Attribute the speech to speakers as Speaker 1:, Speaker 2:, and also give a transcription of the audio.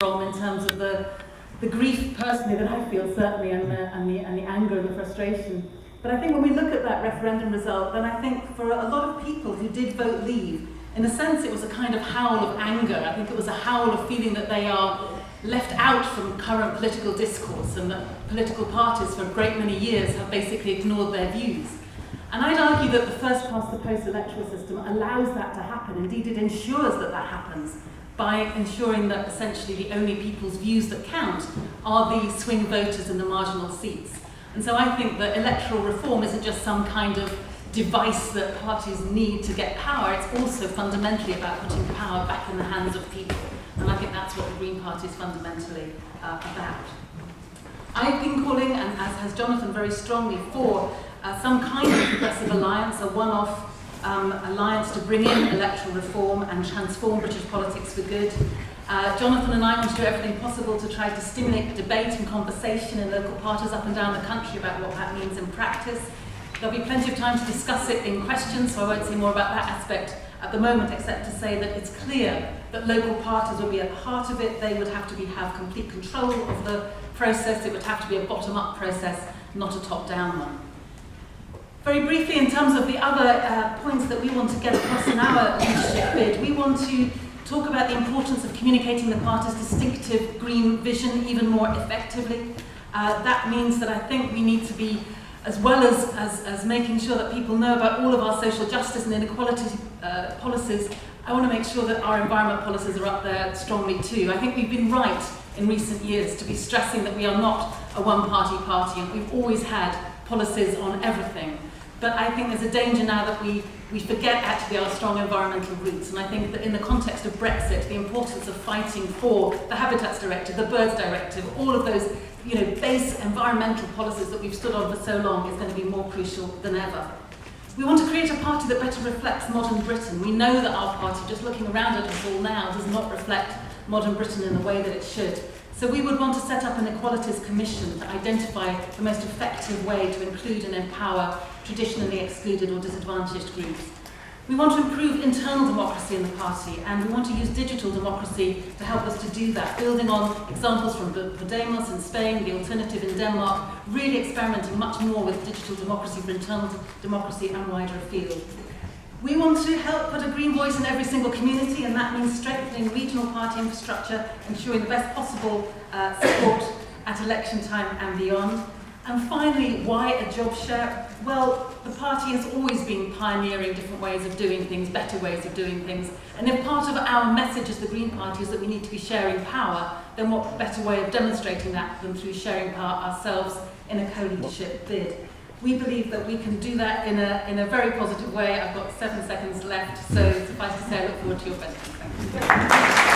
Speaker 1: from in terms of the grief personally that I feel, certainly, and the anger and the frustration. But I think when we look at that referendum result, then I think for a lot of people who did vote Leave, in a sense it was a kind of howl of anger. I think it was a howl of feeling that they are left out from current political discourse, and that political parties for a great many years have basically ignored their views. And I'd argue that the first past the post electoral system allows that to happen. Indeed, it ensures that that happens by ensuring that essentially the only people's views that count are the swing voters in the marginal seats. And so I think that electoral reform isn't just some kind of device that parties need to get power, it's also fundamentally about putting power back in the hands of people. And I think that's what the Green Party is fundamentally about. I've been calling, and as has Jonathan very strongly, for some kind of progressive alliance, a one-off alliance to bring in electoral reform and transform British politics for good. Jonathan and I want to do everything possible to try to stimulate debate and conversation in local parties up and down the country about what that means in practice. There'll be plenty of time to discuss it in questions, so I won't say more about that aspect at the moment, except to say that it's clear that local parties will be at the heart of it. They would have to have complete control of the process. It would have to be a bottom-up process, not a top-down one. Very briefly, in terms of the other points that we want to get across in our leadership bid, we want to talk about the importance of communicating the party's distinctive green vision even more effectively. That means that I think we need to be, as well as making sure that people know about all of our social justice and inequality policies, I want to make sure that our environment policies are up there strongly too. I think we've been right in recent years to be stressing that we are not a one-party party, and we've always had policies on everything. But I think there's a danger now that we forget actually our strong environmental roots. And I think that in the context of Brexit, the importance of fighting for the Habitats Directive, the Birds Directive, all of those base environmental policies that we've stood on for so long is going to be more crucial than ever. We want to create a party that better reflects modern Britain. We know that our party, just looking around at us all now, does not reflect modern Britain in the way that it should. So we would want to set up an Equalities Commission to identify the most effective way to include and empower traditionally excluded or disadvantaged groups. We want to improve internal democracy in the party, and we want to use digital democracy to help us to do that, building on examples from Podemos in Spain, the Alternative in Denmark, really experimenting much more with digital democracy for internal democracy and wider afield. We want to help put a green voice in every single community, and that means strengthening regional party infrastructure, ensuring the best possible support at election time and beyond. And finally, why a job share? Well, the party has always been pioneering different ways of doing things, better ways of doing things. And if part of our message as the Green Party is that we need to be sharing power, then what better way of demonstrating that than through sharing power ourselves in a co-leadership bid? We believe that we can do that in a very positive way. I've got 7 seconds left, so suffice to say I look forward to your questions. Thank you.